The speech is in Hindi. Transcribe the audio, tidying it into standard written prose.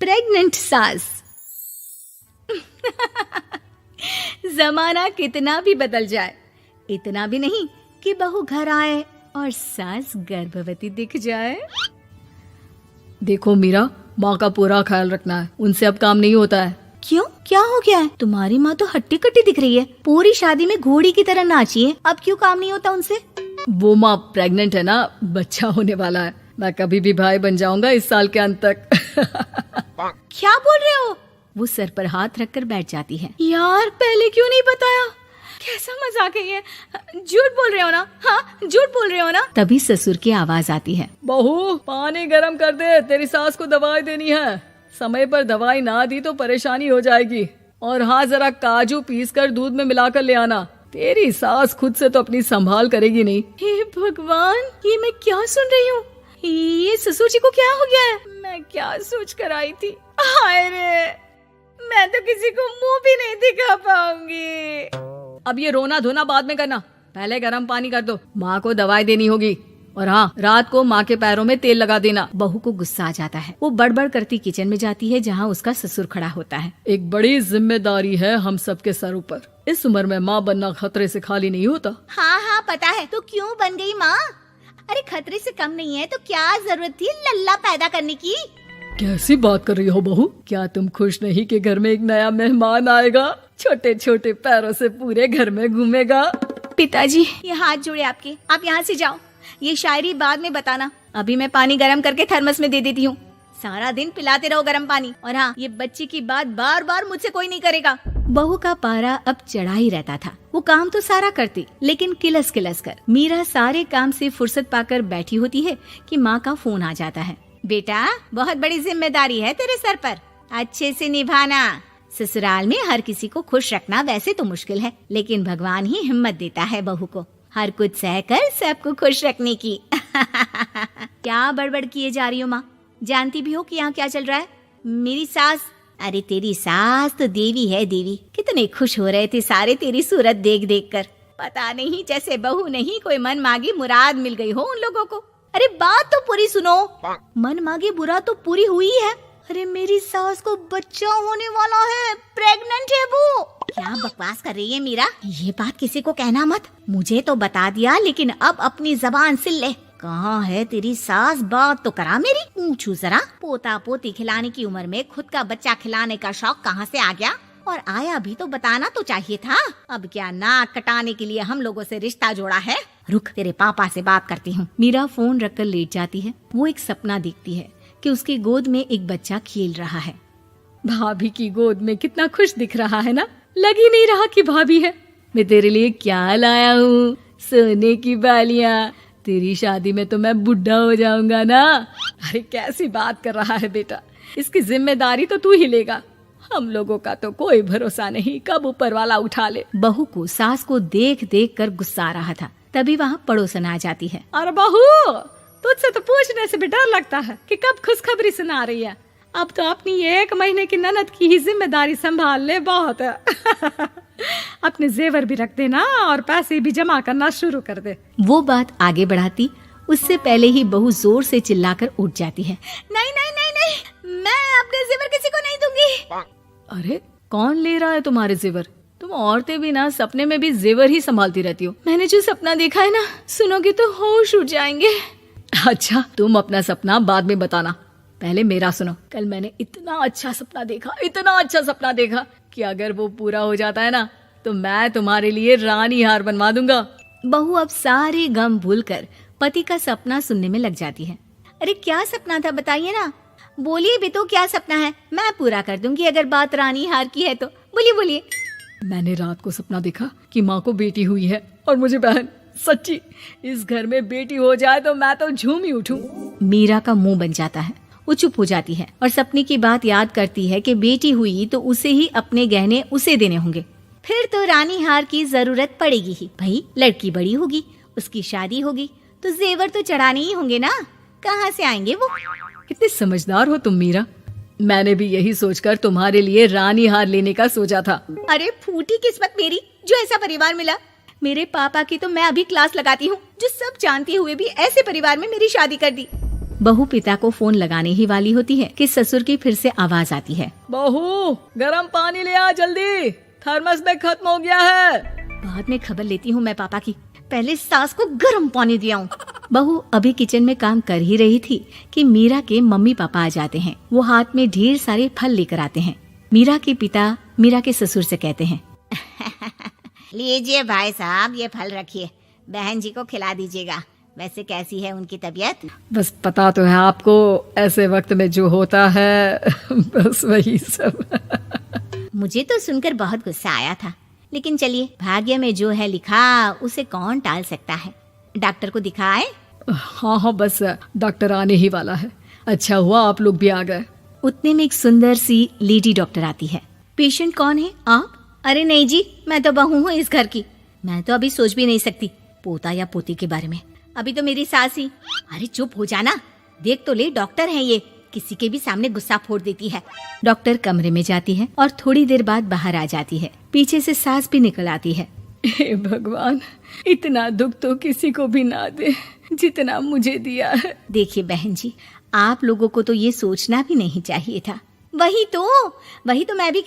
प्रेग्नेंट सास। जमाना कितना भी बदल जाए, इतना भी नहीं कि बहू घर आए और सास गर्भवती दिख जाए। देखो मीरा, माँ का पूरा ख्याल रखना है, उनसे अब काम नहीं होता है। क्यों, क्या हो गया है? तुम्हारी माँ तो हट्टी कट्टी दिख रही है, पूरी शादी में घोड़ी की तरह नाची है, अब क्यों काम नहीं होता उनसे? वो माँ प्रेग्नेंट है ना, बच्चा होने वाला है। मैं कभी भी भाई बन जाऊंगा इस साल के अंत तक। क्या बोल रहे हो? वो सर पर हाथ रखकर बैठ जाती है। यार पहले क्यों नहीं बताया? कैसा मजाक है ये? झूठ बोल रहे हो ना? हाँ, झूठ बोल रहे हो ना? तभी ससुर की आवाज आती है। बहू, पानी गरम कर दे, तेरी सास को दवाई देनी है। समय पर दवाई ना दी तो परेशानी हो जाएगी। और हाँ, जरा काजू पीस कर दूध में मिलाकर ले आना। तेरी सास खुद से तो अपनी संभाल करेगी नहीं। हे भगवान, ये मैं क्या सुन रही हूँ? ये ससुर जी को क्या हो गया है? मैं क्या सोच कर आई थी? हाय रे, मैं तो किसी को मुंह भी नहीं दिखा पाऊंगी। अब ये रोना धोना बाद में करना, पहले गर्म पानी कर दो, माँ को दवाई देनी होगी। और हाँ, रात को माँ के पैरों में तेल लगा देना। बहू को गुस्सा आ जाता है, वो बड़बड़ करती किचन में जाती है जहाँ उसका ससुर खड़ा होता है। एक बड़ी जिम्मेदारी है हम सबके सर ऊपर। इस उम्र में माँ बनना खतरे से खाली नहीं होता। हाँ हाँ पता है, तो क्यों बन गई माँ? अरे खतरे से कम नहीं है तो क्या जरूरत थी लल्ला पैदा करने की? कैसी बात कर रही हो बहू? क्या तुम खुश नहीं कि घर में एक नया मेहमान आएगा, छोटे छोटे पैरों से पूरे घर में घूमेगा? पिताजी, ये हाथ जोड़े आपके, आप यहाँ से जाओ। ये शायरी बाद में बताना, अभी मैं पानी गरम करके थर्मस में दे देती हूँ। सारा दिन पिलाते रहो गरम पानी। और हाँ, ये बच्ची की बात बार बार मुझसे कोई नहीं करेगा। बहू का पारा अब चढ़ा ही रहता था। वो काम तो सारा करती, लेकिन किलस किलस कर। मीरा सारे काम से फुर्सत पाकर बैठी होती है कि माँ का फोन आ जाता है। बेटा, बहुत बड़ी जिम्मेदारी है तेरे सर पर, अच्छे से निभाना। ससुराल में हर किसी को खुश रखना वैसे तो मुश्किल है, लेकिन भगवान ही हिम्मत देता है बहू को हर कुछ सहकर सबको खुश रखने की। क्या बड़बड़ किए जा रही हो माँ? जानती भी हो कि यहाँ क्या चल रहा है? मेरी सास, अरे तेरी सास तो देवी है देवी। कितने खुश हो रहे थे सारे तेरी सूरत देख देख कर। पता नहीं जैसे बहू नहीं कोई मन मांगी मुराद मिल गई हो उन लोगों को। अरे बात तो पूरी सुनो। मन मांगी बुरा तो पूरी हुई है। अरे मेरी सास को बच्चा होने वाला है, प्रेग्नेंट है वो। क्या बकवास कर रही है मीरा? ये बात किसी को कहना मत। मुझे तो बता दिया, लेकिन अब अपनी जबान सिल ले। कहाँ है तेरी सास? बात तो करा मेरी। पूछू जरा, पोता पोती खिलाने की उम्र में खुद का बच्चा खिलाने का शौक कहाँ से आ गया? और आया भी तो बताना तो चाहिए था। अब क्या नाक कटाने के लिए हम लोगों से रिश्ता जोड़ा है? रुक, तेरे पापा से बात करती हूँ। मीरा फोन रखकर लेट जाती है। वो एक सपना देखती है कि उसकी गोद में एक बच्चा खेल रहा है। भाभी की गोद में कितना खुश दिख रहा है ना? लग ही नहीं रहा कि भाभी है। मैं तेरे लिए क्या लाया हूँ, सोने की बालियाँ। तेरी शादी में तो मैं बुढ़ा हो जाऊंगा ना। अरे कैसी बात कर रहा है बेटा, इसकी जिम्मेदारी तो तू ही लेगा। हम लोगों का तो कोई भरोसा नहीं, कब ऊपर वाला उठा ले। बहू को सास को देख देख कर गुस्सा आ रहा था। तभी वहाँ पड़ोसन आ जाती है। अरे बहू, तुझसे तो पूछने से भी डर लगता है कि कब खुशखबरी सुना रही है। अब तो अपनी 1 महीने की ननद की ही जिम्मेदारी संभाल ले, बहुत है। अपने जेवर भी रख देना और पैसे भी जमा करना शुरू कर दे। वो बात आगे बढ़ाती उससे पहले ही बहू जोर से चिल्लाकर उठ जाती है। नहीं नहीं नहीं नहीं, मैं अपने जेवर किसी को नहीं दूंगी। अरे कौन ले रहा है तुम्हारे जेवर? तुम औरतें भी ना सपने में भी जेवर ही संभालती रहती हो। मैंने जो सपना देखा है ना, सुनोगे तो होश उड़ जाएंगे। अच्छा, तुम अपना सपना बाद में बताना, पहले मेरा सुनो। कल मैंने इतना अच्छा सपना देखा, इतना अच्छा सपना देखा कि अगर वो पूरा हो जाता है ना तो मैं तुम्हारे लिए रानी हार बनवा दूंगा। बहू अब सारे गम भूलकर पति का सपना सुनने में लग जाती है। अरे क्या सपना था बताइए ना, बोलिए भी तो, क्या सपना है? मैं पूरा कर दूंगी अगर बात रानी हार की है तो। बोलिए बोलिए। मैंने रात को सपना देखा कि माँ को बेटी हुई है और मुझे बहन। सच्ची, इस घर में बेटी हो जाए तो मैं तो झूम ही उठूं। मीरा का मुंह बन जाता है। वो चुप हो जाती है और सपने की बात याद करती है कि बेटी हुई तो उसे ही अपने गहने उसे देने होंगे। फिर तो रानी हार की जरूरत पड़ेगी ही। भाई लड़की बड़ी होगी, उसकी शादी होगी तो जेवर तो चढ़ाने ही होंगे ना, कहाँ से आएंगे वो? कितने समझदार हो तुम मीरा। मैंने भी यही सोचकर तुम्हारे लिए रानी हार लेने का सोचा था। अरे फूटी किस्मत मेरी जो ऐसा परिवार मिला। मेरे पापा की तो मैं अभी क्लास लगाती हूँ, जो सब जानते हुए भी ऐसे परिवार में मेरी शादी कर दी। बहू पिता को फोन लगाने ही वाली होती है कि ससुर की फिर से आवाज आती है। बहू गरम पानी ले आ जल्दी, थर्मस में खत्म हो गया है। बाद में खबर लेती हूँ मैं पापा की, पहले सास को गर्म पानी दिया हूँ। बहू अभी किचन में काम कर ही रही थी कि मीरा के मम्मी पापा आ जाते हैं। वो हाथ में ढेर सारे फल लेकर आते हैं। मीरा के पिता मीरा के ससुर से कहते हैं, लीजिए भाई साहब, ये फल रखिए, बहन जी को खिला दीजिएगा। वैसे कैसी है उनकी तबीयत? बस पता तो है आपको, ऐसे वक्त में जो होता है बस वही सब। मुझे तो सुनकर बहुत गुस्सा आया था, लेकिन चलिए, भाग्य में जो है लिखा उसे कौन टाल सकता है। डॉक्टर को दिखाए? हाँ, बस डॉक्टर आने ही वाला है। अच्छा हुआ आप लोग भी आ गए। उतने में एक सुंदर सी लेडी डॉक्टर आती है। पेशेंट कौन है आप? अरे नहीं जी, मैं तो बहू हूँ इस घर की। मैं तो अभी सोच भी नहीं सकती पोता या पोती के बारे में। अभी तो मेरी सास ही। अरे चुप हो जाना, देख तो ले, डॉक्टर है ये, किसी के भी सामने गुस्सा फोड़ देती है। डॉक्टर कमरे में जाती है और थोड़ी देर बाद बाहर आ जाती है। पीछे से सास भी निकल आती है। हे भगवान, इतना दुख तो किसी को भी ना दे जितना मुझे दिया है। देखिए बहन जी, आप लोगों को तो ये सोचना भी नहीं चाहिए था। वही तो मैं भी